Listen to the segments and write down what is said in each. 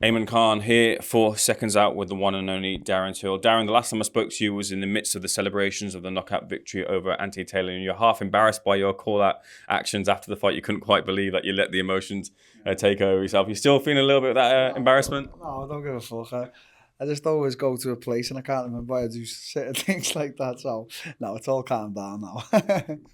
Eamon Khan here for Seconds Out with the one and only Darren Till. Darren, the last time I spoke to you was in the midst of the celebrations of the knockout victory over Anthony Taylor, and you're half embarrassed by your call-out actions after the fight. You couldn't quite believe that you let the emotions take over yourself. You still feeling a little bit of that embarrassment? No, I don't give a fuck. I just always go to a place and I can't remember I do certain things like that. So, no, it's all calmed down now.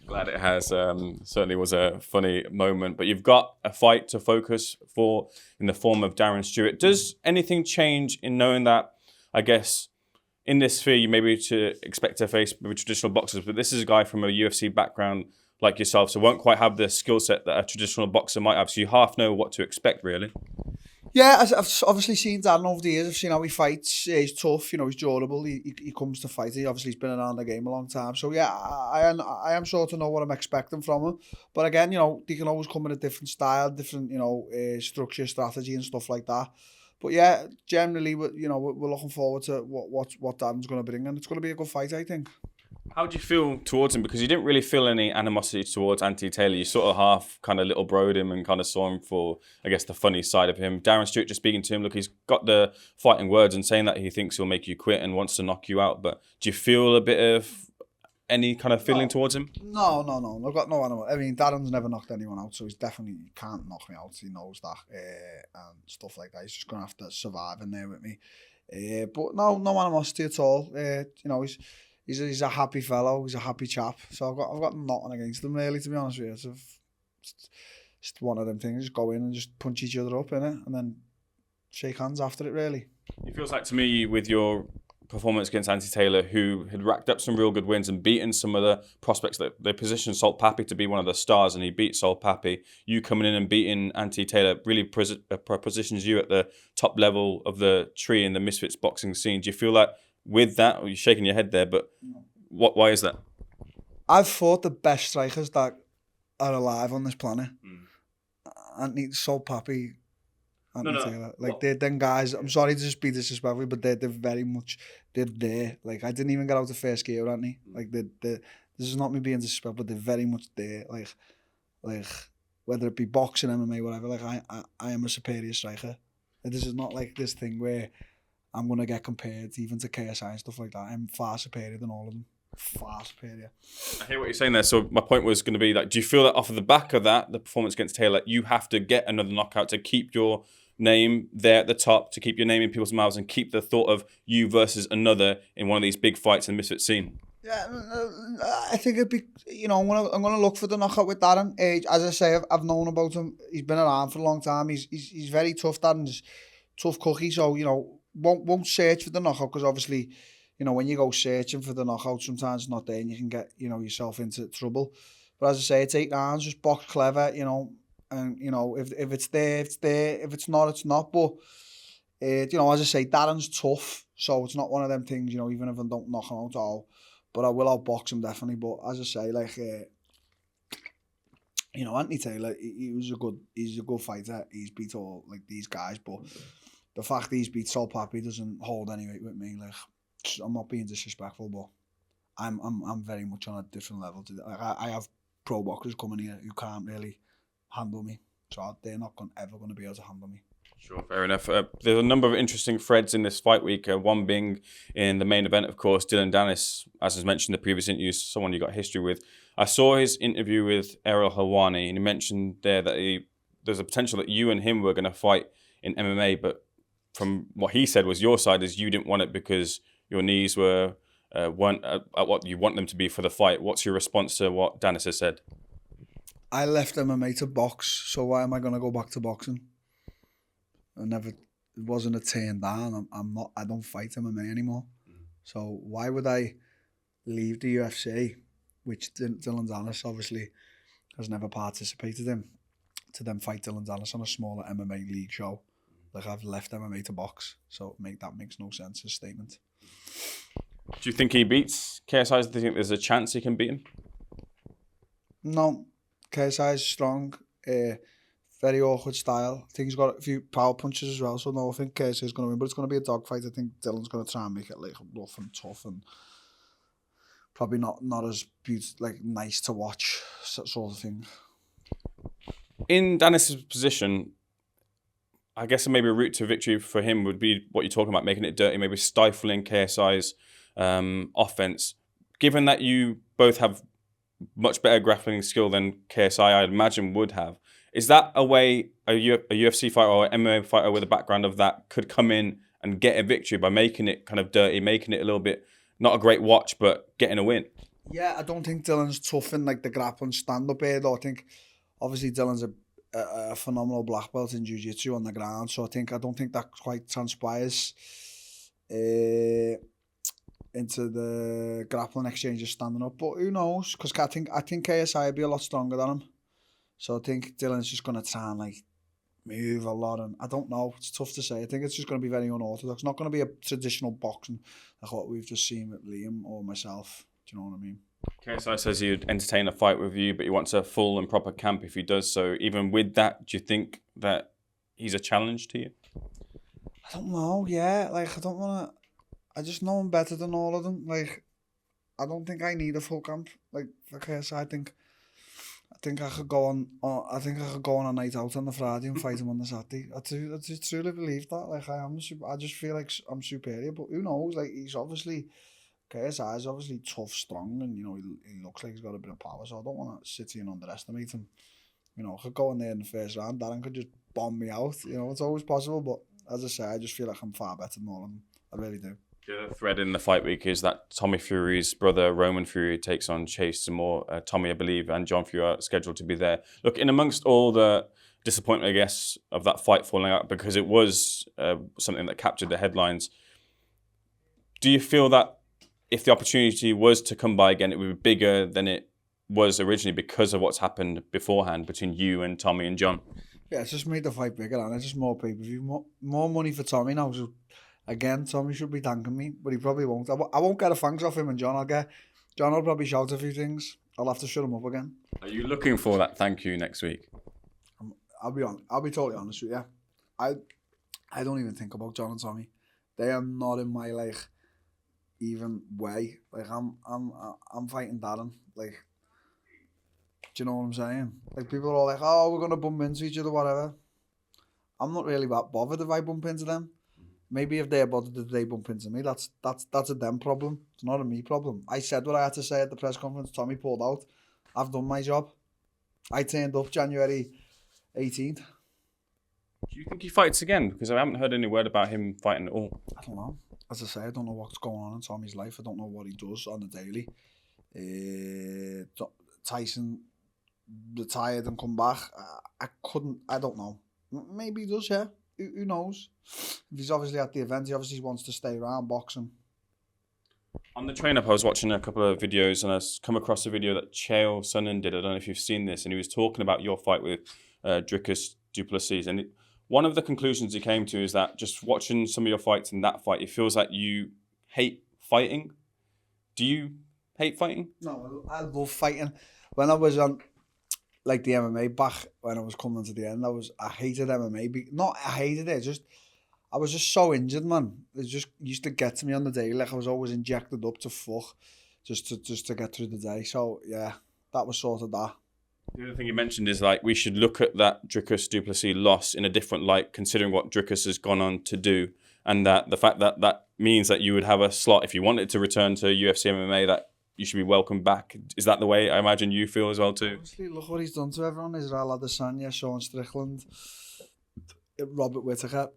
Glad it has. Certainly was a funny moment. But you've got a fight to focus for in the form of Darren Stewart. Does anything change in knowing that, I guess, in this sphere, you maybe to expect to face maybe traditional boxers, but this is a guy from a UFC background like yourself, so won't quite have the skill set that a traditional boxer might have. So you half know what to expect, really. Yeah, I've obviously seen Darren over the years. I've seen how he fights. He's tough, he's durable. He comes to fight. He's been around the game a long time. So yeah, I am sure to know what I'm expecting from him. But again, he can always come in a different style, different structure, strategy, and stuff like that. But yeah, generally, we're looking forward to what Darren's going to bring, and it's going to be a good fight, I think. How do you feel towards him? Because you didn't really feel any animosity towards Anthony Taylor. You sort of half kind of little broed him and kind of saw him for, I guess, the funny side of him. Darren Stewart just speaking to him, look, he's got the fighting words and saying that he thinks he'll make you quit and wants to knock you out. But do you feel a bit of any kind of feeling towards him? No. I've got no animal. I mean, Darren's never knocked anyone out, so he can't knock me out. He knows that and stuff like that. He's just going to have to survive in there with me. But no animosity at all. He's a happy fellow. He's a happy chap. So I've got nothing against him, really, to be honest with you. It's just one of them things. Just go in and just punch each other up, innit? And then shake hands after it, really. It feels like to me, with your performance against Anthony Taylor, who had racked up some real good wins and beaten some of the prospects that they positioned Salt Pappy to be one of the stars, and he beat Salt Pappy. You coming in and beating Anthony Taylor really positions you at the top level of the tree in the Misfits boxing scene. Do you feel like with that, or you're shaking your head there, but why is that? I've fought the best strikers that are alive on this planet. Anthony, Salt Pappy, Anthony Taylor. Like, they're them guys, I'm sorry to just be disrespectful, but they're very much, they're there. Like, I didn't even get out the first gear, Anthony. Like, this is not me being disrespectful, but they're very much there. Like whether it be boxing, MMA, whatever, like, I am a superior striker. Like, this is not like this thing where I'm going to get compared even to KSI and stuff like that. I'm far superior than all of them. Far superior. I hear what you're saying there. So my point was going to be, like, do you feel that off of the back of that, the performance against Taylor, you have to get another knockout to keep your name there at the top, to keep your name in people's mouths and keep the thought of you versus another in one of these big fights in the Misfits scene? Yeah, I think it'd be, I'm gonna look for the knockout with Darren. As I say, I've known about him. He's been around for a long time. He's very tough. Darren's tough cookie. So won't search for the knockout, because obviously, when you go searching for the knockout, sometimes it's not there and you can get, yourself into trouble. But as I say, it's 8 rounds, just box clever, and, if it's there, it's there. If it's not, it's not. But, as I say, Darren's tough. So it's not one of them things, even if I don't knock him out at all. But I will outbox him, definitely. But as I say, like, Anthony Taylor, he's a good fighter. He's beat all, like, these guys, but the fact that he's beat Salt Pappy doesn't hold any weight with me. Like, I'm not being disrespectful, but I'm very much on a different level. Like, I have pro boxers coming here who can't really handle me, so they're not ever going to be able to handle me. Sure, fair enough. There's a number of interesting threads in this fight week. One being in the main event, of course, Dillon Danis, as was mentioned in the previous interview, someone you got history with. I saw his interview with Errol Helwani, and he mentioned there that there's a potential that you and him were going to fight in MMA, but from what he said was your side is you didn't want it because your knees weren't at what you want them to be for the fight. What's your response to what Danis has said? I left MMA to box, so why am I going to go back to boxing? It wasn't a turn down. I don't fight MMA anymore. So why would I leave the UFC, which Dillon Danis obviously has never participated in, to then fight Dillon Danis on a smaller MMA league show? Like, I've left MMA to box, so that makes no sense as a statement. Do you think he beats KSI? Do you think there's a chance he can beat him? No, KSI is strong. Very awkward style. I think he's got a few power punches as well, so no, I think KSI is going to win, but it's going to be a dogfight. I think Dillon's going to try and make it like rough and tough and probably not as like nice to watch, sort of thing. In Danis' position, I guess maybe a route to victory for him would be what you're talking about, making it dirty, maybe stifling KSI's offense. Given that you both have much better grappling skill than KSI, I'd imagine, would have, is that a way a UFC fighter or MMA fighter with a background of that could come in and get a victory by making it kind of dirty, making it a little bit, not a great watch, but getting a win? Yeah, I don't think Dillon's tough in like the grappling stand-up here though. I think obviously Dillon's a phenomenal black belt in jiu-jitsu on the ground, so I don't think that quite transpires into the grappling exchanges standing up. But who knows? Because I think KSI would be a lot stronger than him. So I think Dillon's just going to try and like move a lot, and I don't know. It's tough to say. I think it's just going to be very unorthodox. Not going to be a traditional boxing like what we've just seen with Liam or myself. Do you know what I mean? KSI says he'd entertain a fight with you, but he wants a full and proper camp if he does so. Even with that, do you think that he's a challenge to you? I don't know. Yeah, like I don't want to. I just know him better than all of them. Like I don't think I need a full camp. Like for KSI, I think I could go on. I think I could go on a night out on the Friday and fight him on the Saturday. I just truly believe that. Like I just feel like I'm superior. But who knows? Like KSI is obviously tough, strong, and you know he looks like he's got a bit of power. So I don't want to sit here and underestimate him. You know, I could go in there in the first round. Darren could just bomb me out. You know, it's always possible. But as I say, I just feel like I'm far better than all of them. I really do. The other thread in the fight week is that Tommy Fury's brother, Roman Fury, takes on Chase some more. Tommy, I believe, and John Fury are scheduled to be there. Look, in amongst all the disappointment, I guess, of that fight falling out, because it was something that captured the headlines, do you feel that if the opportunity was to come by again, it would be bigger than it was originally because of what's happened beforehand between you and Tommy and John? Yeah, it's just made the fight bigger, and it's just more pay-per-view, more money for Tommy now. So again, Tommy should be thanking me, but he probably won't. I won't get a thanks off him and John. John will probably shout a few things. I'll have to shut him up again. Are you looking for that thank you next week? I'll be totally honest with you. I don't even think about John and Tommy. They are not in my like even way. Like I'm fighting Darren. Like, do you know what I'm saying? Like people are all like, oh, we're gonna bump into each other, whatever. I'm not really that bothered if I bump into them. Maybe if they're bothered that they bump into me, that's a them problem. It's not a me problem. I said what I had to say at the press conference. Tommy pulled out. I've done my job. I turned up January 18th. Do you think he fights again? Because I haven't heard any word about him fighting at all. I don't know. As I say, I don't know what's going on in Tommy's life. I don't know what he does on the daily. Tyson retired and come back. I don't know. Maybe he does, yeah. Who knows? If he's obviously at the event, he obviously wants to stay around boxing. On the train up, I was watching a couple of videos and I come across a video that Chael Sonnen did. I don't know if you've seen this, and he was talking about your fight with Dricus du Plessis. And one of the conclusions he came to is that just watching some of your fights in that fight, it feels like you hate fighting. Do you hate fighting? No, I love fighting. When I was on like the MMA back, when I was coming to the end, I hated MMA. I hated it, I was just so injured, man. It just used to get to me on the day. Like I was always injected up to fuck just to get through the day. So yeah, that was sort of that. The other thing you mentioned is like we should look at that Dricus du Plessis loss in a different light, considering what Dricus has gone on to do, and that the fact that means that you would have a slot if you wanted to return to UFC MMA, that you should be welcomed back. Is that the way I imagine you feel as well too? Honestly, look what he's done to everyone. Israel Adesanya, Sean Strickland, Robert Whittaker.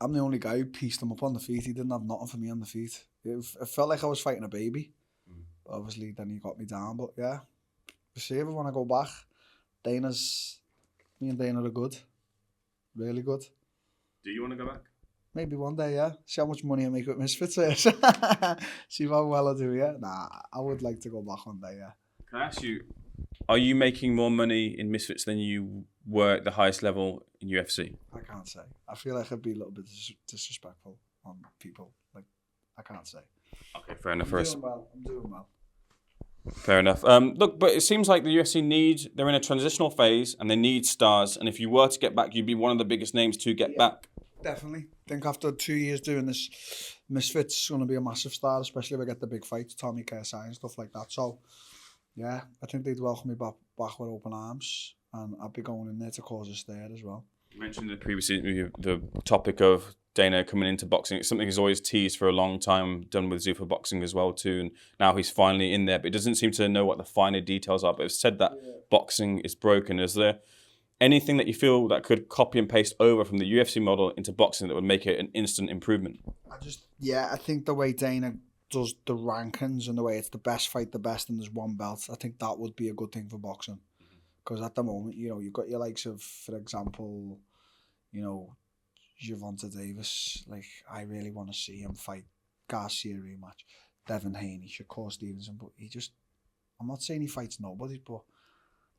I'm the only guy who pieced him up on the feet. He didn't have nothing for me on the feet. It felt like I was fighting a baby. Obviously, then he got me down. But yeah, we'll see if I want to go back. Me and Dana are good. Really good. Do you want to go back? Maybe one day, yeah. See how much money I make with Misfits. See how well I do, yeah. Nah, I would like to go back one day, yeah. Can I ask you, are you making more money in Misfits than you were at the highest level in UFC? I can't say. I feel like I'd be a little bit disrespectful on people. Like, I can't say. Okay, fair enough. I'm doing well. Fair enough. Look, but it seems like the UFC they're in a transitional phase and they need stars. And if you were to get back, you'd be one of the biggest names to get back. Definitely. I think after 2 years doing this, Misfits is going to be a massive star, especially if I get the big fights, Tommy, KSI and stuff like that. So, yeah, I think they'd welcome me back with open arms, and I'd be going in there to cause a stir as well. You mentioned in the previous interview the topic of Dana coming into boxing. It's something he's always teased for a long time, done with Zuffa Boxing as well too, and now he's finally in there, but he doesn't seem to know what the finer details are, but it's said that boxing is broken. Is there anything that you feel that could copy and paste over from the UFC model into boxing that would make it an instant improvement? I think the way Dana does the rankings and the way it's the best fight the best and there's one belt, I think that would be a good thing for boxing. Because at the moment, you've got your likes of, for example, Gervonta Davis. Like, I really want to see him fight Garcia rematch. Devin Haney, Shakur Stevenson, but I'm not saying he fights nobody, but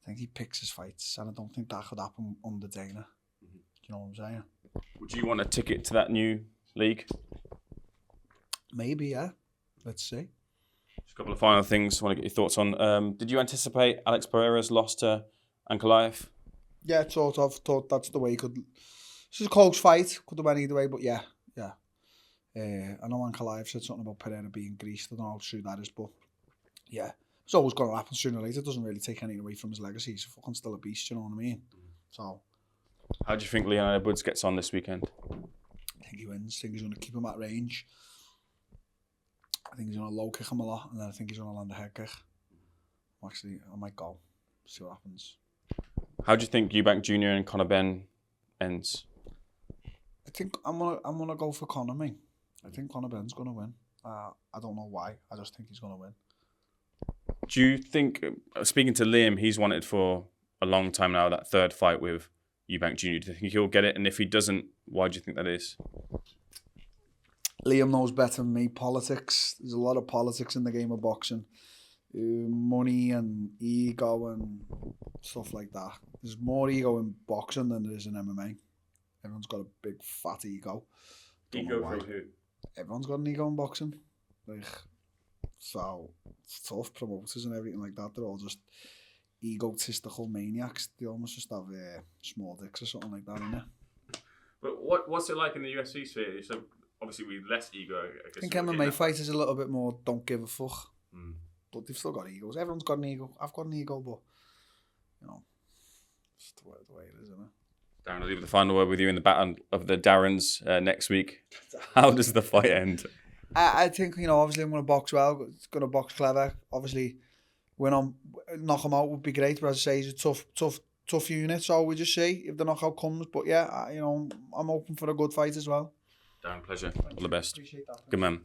I think he picks his fights, and I don't think that could happen under Dana. You know what I'm saying? Would you want a ticket to that new league? Maybe, yeah. Let's see. Just a couple of final things I want to get your thoughts on. Did you anticipate Alex Pereira's loss to Ankalaev? Yeah, sort of. Thought that's the way he could. This is a close fight. Could have went either way, but yeah. I know Ankalaev said something about Pereira being greased. I don't know how true that is, but yeah. It's always going to happen sooner or later. It doesn't really take anything away from his legacy. He's fucking still a beast, you know what I mean? So. How do you think Leon Edwards gets on this weekend? I think he wins. I think he's going to keep him at range. I think he's going to low kick him a lot, and then I think he's going to land a head kick. I might go. See what happens. How do you think Eubank Jr. and Conor Benn ends? I think I'm gonna go for Conor, mate. I think Conor Benn's gonna win. I don't know why. I just think he's gonna win. Do you think, speaking to Liam, he's wanted for a long time now that third fight with Eubank Jr. Do you think he'll get it? And if he doesn't, why do you think that is? Liam knows better than me. Politics. There's a lot of politics in the game of boxing. Money and ego and stuff like that. There's more ego in boxing than there is in MMA. Everyone's got a big fat ego. Ego from who? Everyone's got an ego in boxing. So it's tough. Promoters and everything like that, they're all just egotistical maniacs. They almost just have small dicks or something like that, innit? But what's it like in the UFC sphere? So obviously with less ego, I guess. I think MMA fighters a little bit more don't give a fuck. But they've still got egos. Everyone's got an ego. I've got an ego, but it's the way it is, isn't it? Darren, I'll leave the final word with you in the battle of the Darrens next week. How does the fight end? I think, obviously I'm going to box well. It's going to box clever. Obviously, knock him out would be great. But as I say, he's a tough unit. So we just see if the knockout comes. But yeah, I'm open for a good fight as well. Darren, pleasure. All the best. Appreciate that. Good man.